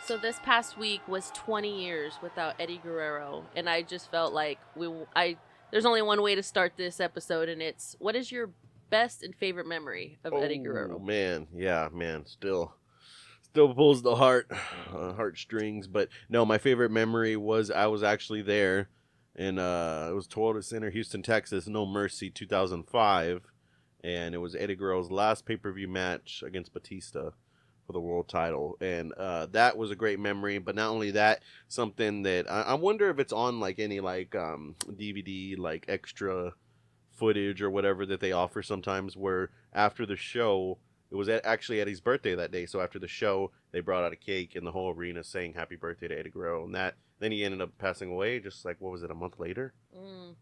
So this past week was 20 years without Eddie Guerrero, and I just felt like there's only one way to start this episode, and it's what is your best and favorite memory of Eddie Guerrero? Man, yeah, man, still pulls the heartstrings. But no, my favorite memory was I was actually there, and it was Toyota Center, Houston, Texas, No Mercy, 2005, and it was Eddie Guerrero's last pay-per-view match against Batista for the world title, and that was a great memory. But not only that, something that I wonder if it's on like any like DVD like extra footage or whatever that they offer sometimes, where after the show, it was actually Eddie's birthday that day, so after the show they brought out a cake in the whole arena saying happy birthday to Eddie Guerrero, and that then he ended up passing away just like, what was it, a month later?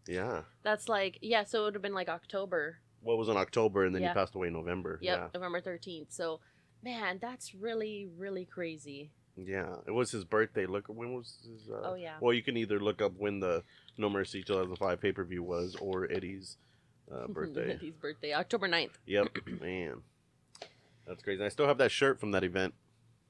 Yeah, That's like, so it would have been like October. what was in October, and then he Yeah. passed away in November. Yep, November 13th. So, man, that's really, really crazy. Yeah, it was his birthday. Look, when was his... Oh, yeah. Well, you can either look up when the No Mercy 2005 pay-per-view was, or Eddie's birthday. Eddie's birthday, October 9th. Yep, man. That's crazy. I still have that shirt from that event.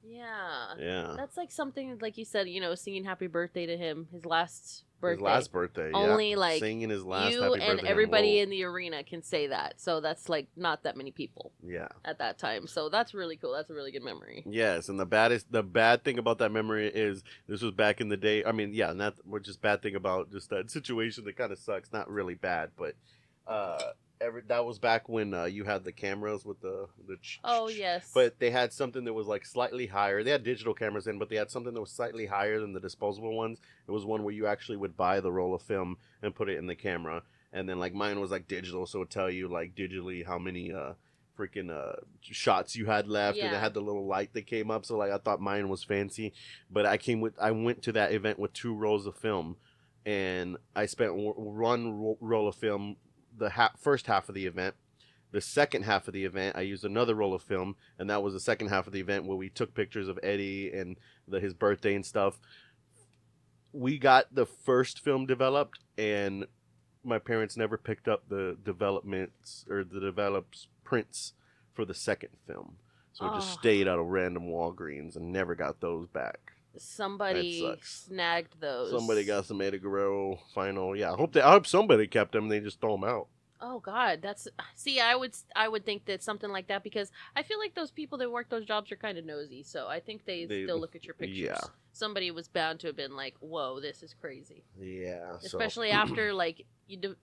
Yeah. Yeah. That's like something, like you said, singing happy birthday to him, his last birthday. His last birthday, Only, yeah. like, singing his last you happy birthday. and everybody in the arena can say that. So that's, like, not that many people. Yeah. At that time. So that's really cool. That's a really good memory. Yes, and the bad thing about that memory is this was back in the day. I mean, yeah, and that was just bad thing about just that situation that kind of sucks. Not really bad, but that was back when you had the cameras with the Oh, yes. But they had something that was like slightly higher. They had digital cameras in, but they had something that was slightly higher than the disposable ones. It was one where you actually would buy the roll of film and put it in the camera. And then like mine was like digital, so it would tell you like digitally how many freaking shots you had left, and it had the little light that came up. So like I thought mine was fancy, but I went to that event with 2 rolls of film, and I spent one roll of film the first half of the event. The second half of the event, I used another roll of film, and that was the second half of the event where we took pictures of Eddie and his birthday and stuff. We got the first film developed, and my parents never picked up the developments or the developed prints for the second film. So it just stayed out of random Walgreens and never got those back. Somebody snagged those. Somebody got some Eddie Guerrero final. Yeah, I hope somebody kept them and they just throw them out. Oh God, I would think that something like that, because I feel like those people that work those jobs are kind of nosy. So I think they still look at your pictures. Yeah. Somebody was bound to have been like, "Whoa, this is crazy." Yeah. Especially after like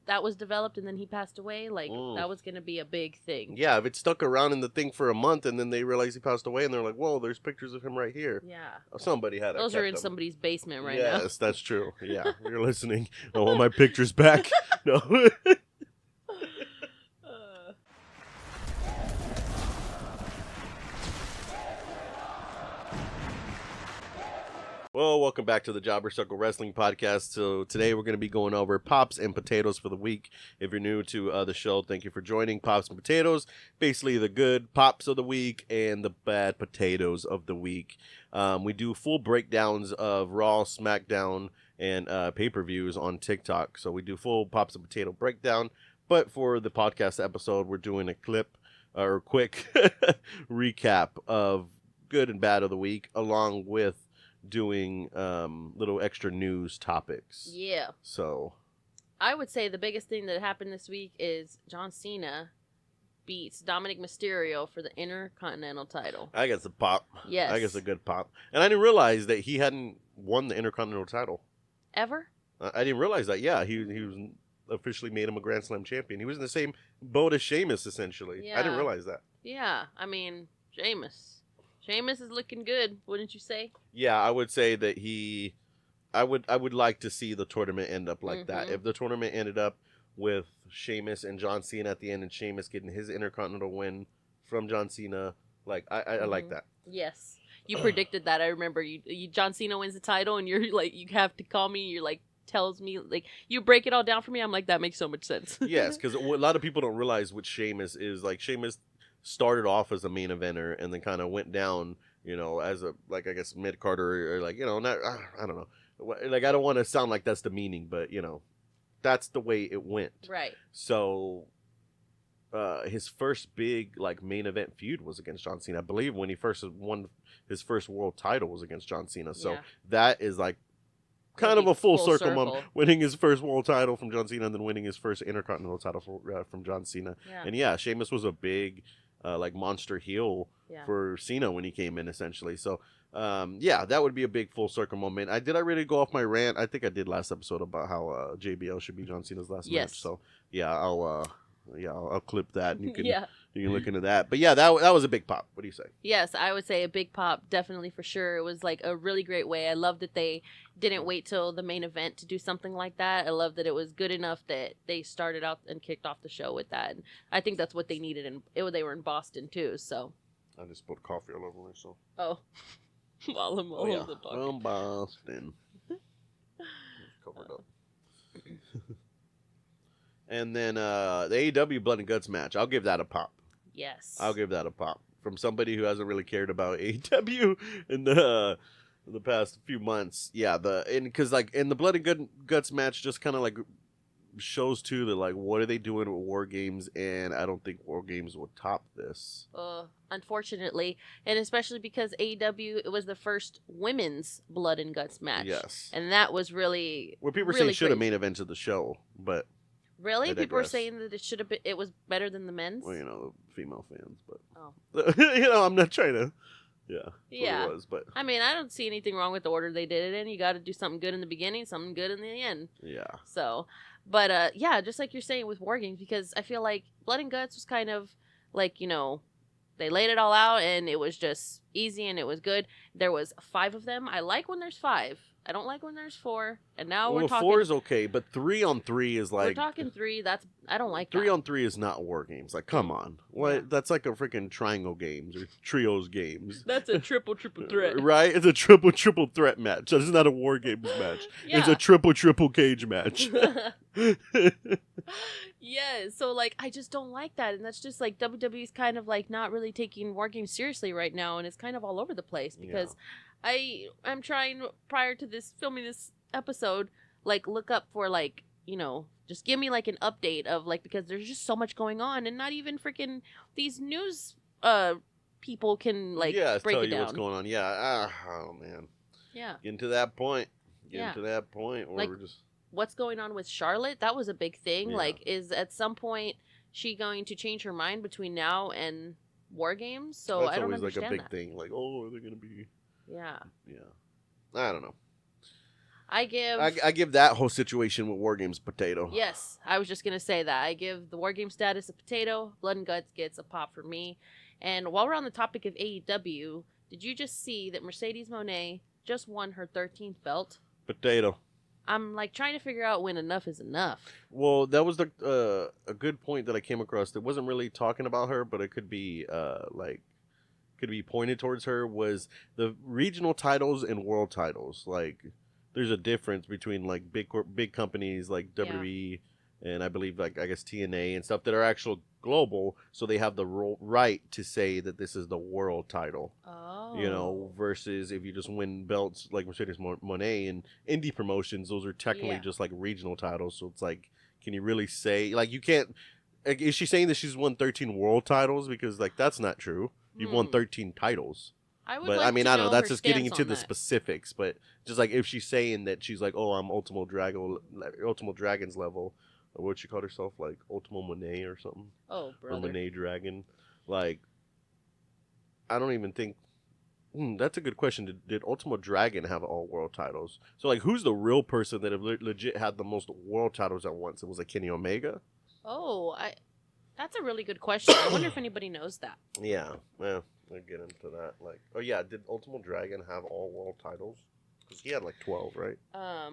that was developed and then he passed away. Like that was gonna be a big thing. Yeah, if it stuck around in the thing for a month and then they realized he passed away and they're like, "Whoa, there's pictures of him right here." Yeah. Somebody had. Those are in somebody's basement right now. Yes, that's true. Yeah, you're listening. I want my pictures back. No. Well, welcome back to the Jobber Circle Wrestling Podcast. So today we're going to be going over pops and potatoes for the week. If you're new to the show, thank you for joining. Pops and potatoes, basically the good pops of the week and the bad potatoes of the week. We do full breakdowns of Raw, SmackDown, and pay-per-views on TikTok. So we do full pops and potato breakdown. But for the podcast episode, we're doing a clip or quick recap of good and bad of the week, along with doing little extra news topics. Yeah. So I would say the biggest thing that happened this week is John Cena beats Dominic Mysterio for the Intercontinental title. I guess a pop. Yes. I guess a good pop. And I didn't realize that he hadn't won the Intercontinental title. Ever? I didn't realize that. Yeah, he was officially made him a Grand Slam champion. He was in the same boat as Sheamus, essentially. Yeah. I didn't realize that. Yeah. I mean, Sheamus is looking good, wouldn't you say? Yeah, I would say that I would like to see the tournament end up like that. If the tournament ended up with Sheamus and John Cena at the end, and Sheamus getting his Intercontinental win from John Cena, like I like that. Yes, you predicted that. I remember you John Cena wins the title, and you're like, you have to call me. You're like, tells me, like, you break it all down for me. I'm like, that makes so much sense. Yes, because a lot of people don't realize what Sheamus is. Like, Sheamus started off as a main eventer and then kind of went down, as a, like, I guess mid-carder, or like, not, I don't know. Like, I don't want to sound like that's the meaning, but, that's the way it went. Right. So his first big like main event feud was against John Cena. I believe when he first won his first world title was against John Cena. So that is like kind of a full circle moment, winning his first world title from John Cena and then winning his first Intercontinental title from John Cena. Yeah. And yeah, Sheamus was a big like monster heel for Cena when he came in essentially. So yeah, that would be a big full circle moment. Did I really go off my rant? I think I did last episode about how JBL should be John Cena's last match. So yeah, I'll clip that and you can you can look into that. But yeah, that was a big pop. What do you say? Yes, I would say a big pop, definitely for sure. It was like a really great way. I love that they didn't wait till the main event to do something like that. I love that it was good enough that they started out and kicked off the show with that. And I think that's what they needed, and they were in Boston too. So I just put coffee all over myself. Oh, while I'm all over the talking. From Boston. Covered up. And then the AEW Blood and Guts match. I'll give that a pop. Yes. I'll give that a pop. From somebody who hasn't really cared about AEW in the past few months. Yeah, because like in the Blood and Guts match just kind of like shows too that like what are they doing with War Games, and I don't think War Games will top this. Unfortunately, and especially because AEW, it was the first women's Blood and Guts match. Yes. And that was really well, people were saying should have main evented the show, but really? People were saying that it should have been. It was better than the men's. Well, the female fans, but I'm not trying to. Yeah. It was, but I mean, I don't see anything wrong with the order they did it in. You got to do something good in the beginning, something good in the end. Yeah. So, but yeah, just like you're saying with War Games, because I feel like Blood and Guts was kind of like they laid it all out and it was just easy and it was good. There was 5 of them. I like when there's 5. I don't like when there's 4. And now we're talking 4 is okay, but 3-on-3 is like we're talking 3. I don't like 3-on-3 is not War Games. Like, come on, what? Yeah. That's like a freaking triangle games or trios games. That's a triple threat, right? It's a triple threat match. That's not a War Games match. It's a triple cage match. Yeah, so like I just don't like that, and that's just like WWE's kind of like not really taking War Games seriously right now, and it's kind of all over the place because I'm trying prior to this filming this episode, like look up for like just give me like an update of like, because there's just so much going on, and not even freaking these news people can like break tell it you down. What's going on. Oh man. Getting to that point where like, we're just what's going on with Charlotte? That was a big thing. Like, is at some point she going to change her mind between now and War Games? So that's I don't always understand like a big that. thing. Like, oh, are they going to be? Yeah. I don't know. I give that whole situation with War Games potato. Yes, I was just gonna say that. I give the War Game status a potato. Blood and Guts gets a pop for me. And while we're on the topic of AEW, did you just see that Mercedes Moné just won her 13th belt? Potato. I'm like trying to figure out when enough is enough. Well, that was a good point that I came across. That wasn't really talking about her, but it could be could be pointed towards her. Was the regional titles and world titles. Like, there's a difference between like big companies like WWE and I believe like I guess TNA and stuff that are actual global, so they have the right to say that this is the world title. Oh. Versus if you just win belts like Mercedes Moné and indie promotions, those are technically just like regional titles. So it's like, can you really say, like, you can't, like, is she saying that she's won 13 world titles? Because like that's not true. You've won 13 titles. I would but like I mean, to I don't know. That's her just getting stance into on the that. specifics. But just like if she's saying that she's like, oh, I'm Ultimo Dragon's level, or what she called herself, like Ultimo Moné or something. Oh, brother. Or Moné Dragon. Like, I don't even think. That's a good question. Did Ultimo Dragon have all world titles? So like, who's the real person that have legit had the most world titles at once? It was like Kenny Omega. Oh, that's a really good question. I wonder if anybody knows that. Yeah, well, we'll get into that. Like, oh yeah, did Ultimo Dragon have all world titles? Because he had like 12, right? How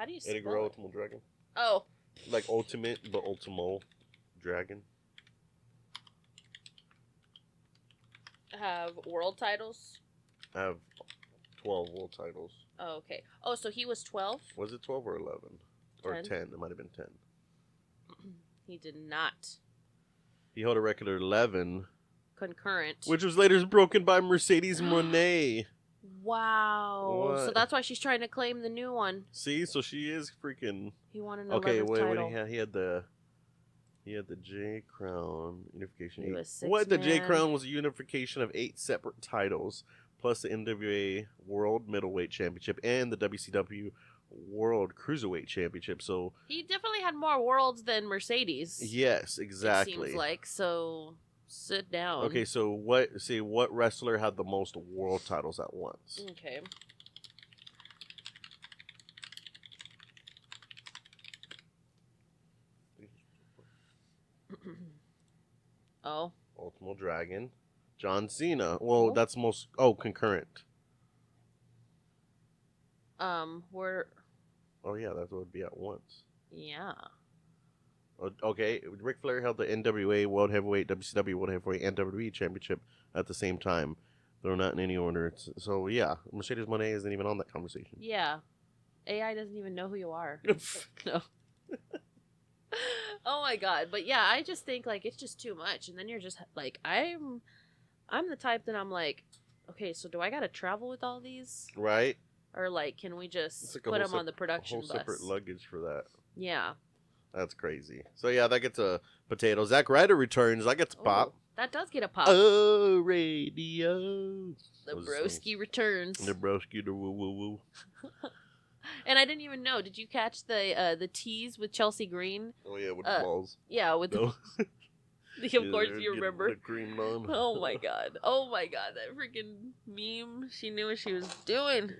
do you spell Eddie Guerrero, Ultimo Dragon. Oh, like Ultimate, but Ultimo Dragon. Have world titles? I have 12 world titles. Oh, okay. Oh, so he was 12? Was it 12 or 11? 10. Or 10. It might have been 10. He did not. He held a record of 11. Concurrent. Which was later broken by Mercedes Moné. Wow. What? So that's why she's trying to claim the new one. See? So she is freaking... He won an 11th title. title. Wait, he had the... He had the J Crown unification. He was What? The J man. Crown was a unification of 8 separate titles, plus the NWA World Middleweight Championship and the WCW World Cruiserweight Championship. So He definitely had more worlds than Mercedes. yes, exactly. It seems like. So sit down. Okay, so what wrestler had the most world titles at once? Okay. Oh. Ultimo Dragon. John Cena. Well, Oh. that's most concurrent. We're Oh yeah, that's what would be at once. yeah. Okay, Ric Flair held the NWA World Heavyweight, WCW World Heavyweight, and WWE Championship at the same time. They're not in any order. So yeah, Mercedes Moné isn't even on that conversation. Yeah. AI doesn't even know who you are. No. Oh my god. But yeah, I just think like it's just too much. And then you're just like I'm the type that I'm like, okay, so do I gotta travel with all these? Right? Or like can we just It's like put them on the production whole bus? separate luggage for that. Yeah. That's crazy. So yeah, that gets a potato. Zack Ryder returns. That gets a pop. Oh, that does get a pop. Oh, radio. The broski returns. The broski, the woo woo woo. And I didn't even know. Did you catch the tease with Chelsea Green? Oh yeah, with the balls. Yeah, with No. of course you remember. The cream on. Oh my god. Oh my god, that freaking meme. She knew what she was doing.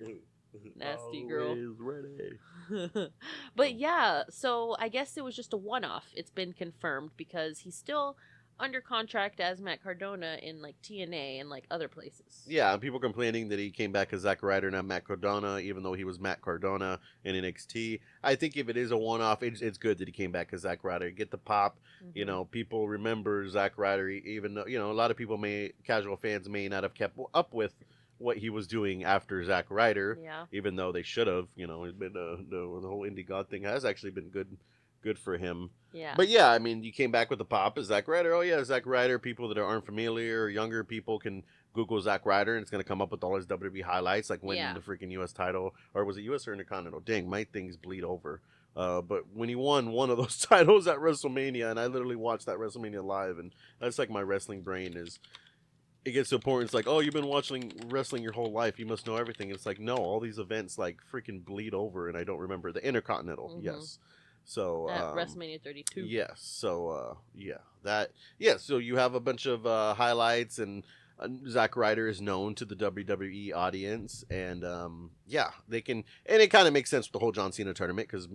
Nasty girl. Always ready. But yeah, so I guess it was just a one-off. It's been confirmed because he's still under contract as Matt Cardona in like TNA and like other places. Yeah, and people complaining that he came back as Zack Ryder, not Matt Cardona, even though he was Matt Cardona in NXT. I think if it is a one-off, it's good that he came back as Zack Ryder. Get the pop. Mm-hmm. You know, people remember Zack Ryder, even though, you know, a lot of people casual fans may not have kept up with what he was doing after Zack Ryder. Yeah. Even though they should have. You know, it's been the whole indie god thing has actually been good for him. Yeah. But yeah, I mean, you came back with the pop as Zack Ryder. Oh yeah, Zack Ryder. People that aren't familiar, or younger people can Google Zack Ryder, and it's gonna come up with all his WWE highlights, like winning the freaking U.S. title, or was it U.S. or Intercontinental? Dang, my things bleed over. But when he won one of those titles at WrestleMania, and I literally watched that WrestleMania live, and that's like my wrestling brain is. It gets to a point. It's like, oh, you've been watching wrestling your whole life. You must know everything. It's like, no, all these events like freaking bleed over, and I don't remember the Intercontinental. Mm-hmm. Yes. So at WrestleMania 32. Yes. So so you have a bunch of highlights, and Zack Ryder is known to the WWE audience, and they can, and it kind of makes sense with the whole John Cena tournament because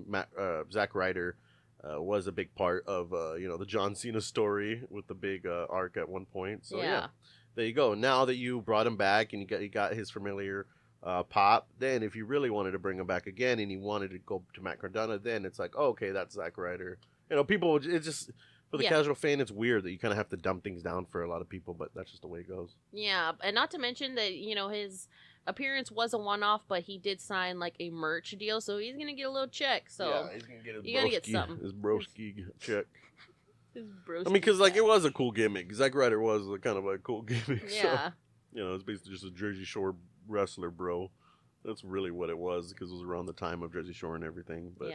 Zack Ryder was a big part of the John Cena story with the big arc at one point. So yeah, there you go. Now that you brought him back and you got his familiar pop, then if you really wanted to bring him back again and you wanted to go to Matt Cardona, then it's like, oh, okay, that's Zack Ryder. You know, people, it's just, for the casual fan, it's weird that you kind of have to dumb things down for a lot of people, but that's just the way it goes. Yeah, and not to mention that, his appearance was a one-off, but he did sign like a merch deal, so he's gonna get a little check. So yeah, he's gonna get his you gotta get something. His broski check. His broski. I mean, because like it was a cool gimmick. Zack Ryder was kind of a cool gimmick. Yeah. So, it's basically just a Jersey Shore wrestler, bro. That's really what it was, because it was around the time of Jersey Shore and everything. But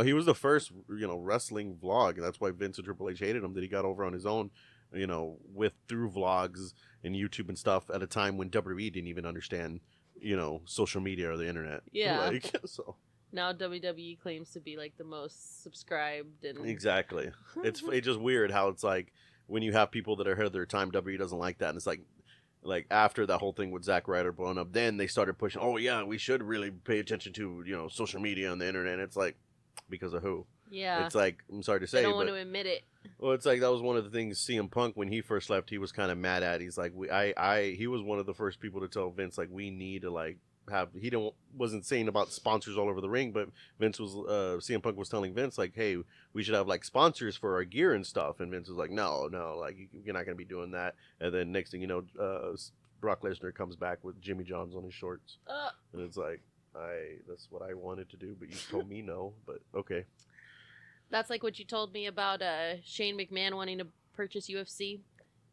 he was the first wrestling vlog. That's why Vince and Triple H hated him. That he got over on his own, through vlogs and YouTube and stuff at a time when WWE didn't even understand social media or the internet. Yeah. So now WWE claims to be like the most subscribed and exactly. It's just weird how it's like when you have people that are ahead of their time, WWE doesn't like that, and it's like after that whole thing with Zack Ryder blowing up, then they started pushing, oh yeah, we should really pay attention to social media and the internet. It's like, because of who? Yeah. It's like, I'm sorry to say, they don't want to admit it. Well, it's like that was one of the things CM Punk, when he first left, he was kind of mad at. He's like, he was one of the first people to tell Vince, like, we need to like have, wasn't saying about sponsors all over the ring, but Vince was CM Punk was telling Vince, like, hey, we should have like sponsors for our gear and stuff, and Vince was like, no, like, you're not gonna be doing that. And then next thing you know, Brock Lesnar comes back with Jimmy John's on his shorts, and it's like, that's what I wanted to do, but you told me no. But okay. That's like what you told me about Shane McMahon wanting to purchase UFC.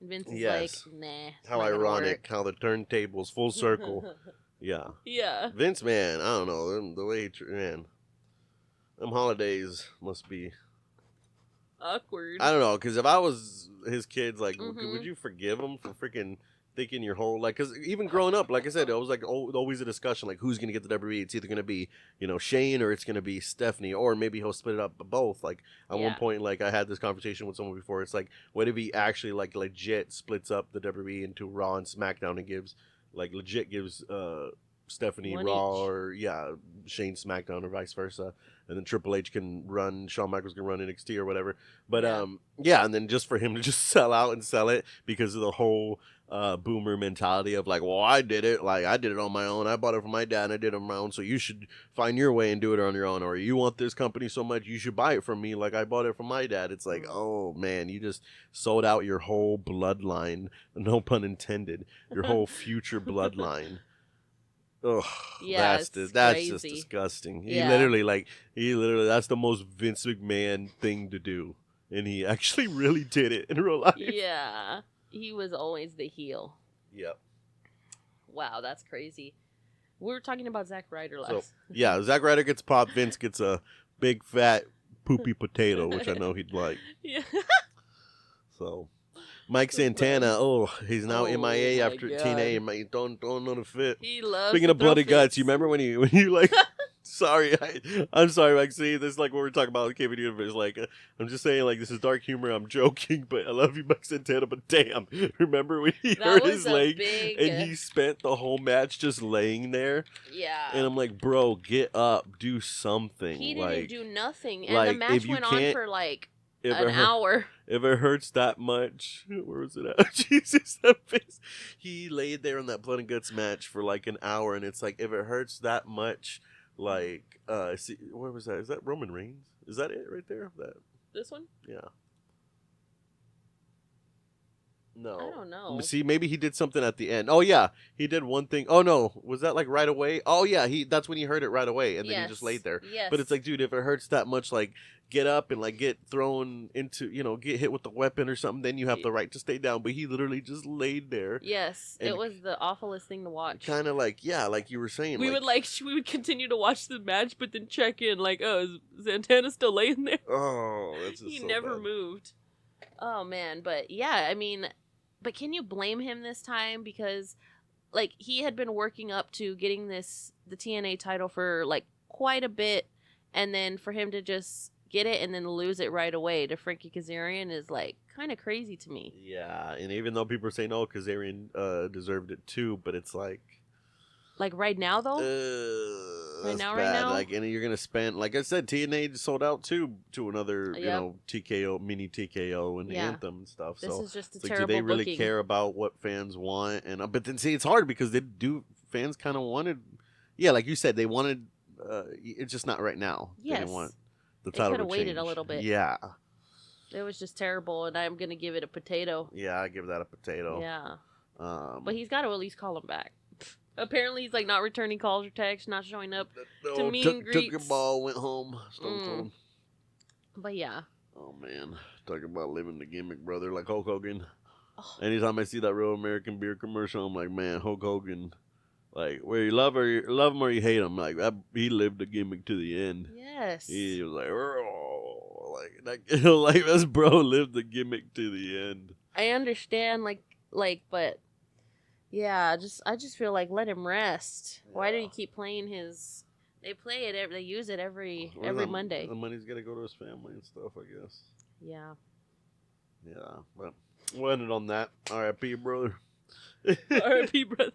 And Vince is like, nah. How ironic, how the turntable's full circle. Yeah. Yeah. Vince, man, I don't know. The way, man, them holidays must be Awkward. I don't know, because if I was his kids, like, Mhm. would you forgive him for freaking thinking your whole, like, because even growing up, like I said, it was like always a discussion, like, who's gonna get the WWE? It's either gonna be, Shane, or it's gonna be Stephanie, or maybe he'll split it up both. Like at one Yeah. point, like I had this conversation with someone before. It's like, what if he actually like legit splits up the WWE into Raw and SmackDown and gives Stephanie One Raw, each. or Shane SmackDown, or vice versa, and then Triple H can run, Shawn Michaels can run NXT or whatever. But Yeah. and then just for him to just sell out and sell it because of the whole boomer mentality of like, well, I did it, like I did it on my own. I bought it from my dad and I did it on my own, so you should find your way and do it on your own. Or you want this company so much, you should buy it from me like I bought it from my dad. It's like, oh man, you just sold out your whole bloodline, no pun intended, your whole future bloodline. Ugh, Yeah, that's it's just crazy. disgusting. Yeah. He literally that's the most Vince McMahon thing to do, and he actually really did it in real life. Yeah. He was always the heel. Yep. Wow, that's crazy. We were talking about Zack Ryder last. So yeah, Zack Ryder gets popped. Vince gets a big fat poopy potato, which I know he'd like. Yeah. So Mike That's Santana, funny. he's now Oh MIA my after God. TNA. Don't know the fit. He loves Speaking to of bloody throw guts, you fits. remember when you like? Sorry, I'm sorry, Mike. See, this is like what we're talking about with CayVin Universe. Like, I'm just saying, like, this is dark humor. I'm joking, but I love you, Mike Santana. But damn, remember when he That hurt was his a leg big- and he spent the whole match just laying there? Yeah. And I'm like, bro, get up, do something. He like, didn't do nothing. And the like, match if you went on can't- for like if an it hurt- hour. If it hurts that much, where was it at? Jesus, that face. He laid there in that blood and guts match for like an hour, and it's like, if it hurts that much, like, see, where was that? Is that Roman Reigns? Is that it right there? That, This one? yeah. No. I don't know. See, maybe he did something at the end. Oh yeah, he did one thing. Oh no, was that like right away? Oh yeah, that's when he heard it right away, and then he just laid there. Yes. But it's like, dude, if it hurts that much, like, get up and like get thrown into, get hit with the weapon or something, then you have the right to stay down. But he literally just laid there. Yes, and it was the awfulest thing to watch. Kind of like, yeah, like you were saying. We would continue to watch the match, but then check in, like, oh, is Santana still laying there? Oh, that's just He so never bad. moved. Oh man, but yeah, I mean, but can you blame him this time? Because like he had been working up to getting the TNA title for like quite a bit, and then for him to just get it and then lose it right away to Frankie Kazarian is like kind of crazy to me. Yeah, and even though people say no, Kazarian deserved it too, but it's like right now though. Right now. Like, and you're gonna spend, like I said, TNA sold out too to another, TKO, mini TKO, and Anthem and stuff. This so is just a it's like, terrible do they really booking. care about what fans want? And but then see, it's hard because fans kind of wanted, like you said, they wanted. It's just not right now. Yes. They didn't want the They title could to have waited a change. little bit. Yeah. It was just terrible, and I'm gonna give it a potato. Yeah, I give that a potato. Yeah. But he's got to at least call him back. Apparently, he's like not returning calls or texts, not showing up to meet and greets. Took your ball, went home. Stone Cold. But yeah. Oh man, talking about living the gimmick, brother. Like Hulk Hogan. Oh. Anytime I see that Real American Beer commercial, I'm like, man, Hulk Hogan. Like, where you love him or you hate him. Like he lived the gimmick to the end. Yes. He was like, oh, like this bro lived the gimmick to the end. I understand, but yeah, I just feel like let him rest. Yeah. Why do you keep playing his? They play it. They use it every Monday. The money's gotta go to his family and stuff, I guess. Yeah. Yeah, but we'll end it on that. R.I.P. brother. R.I.P. brother.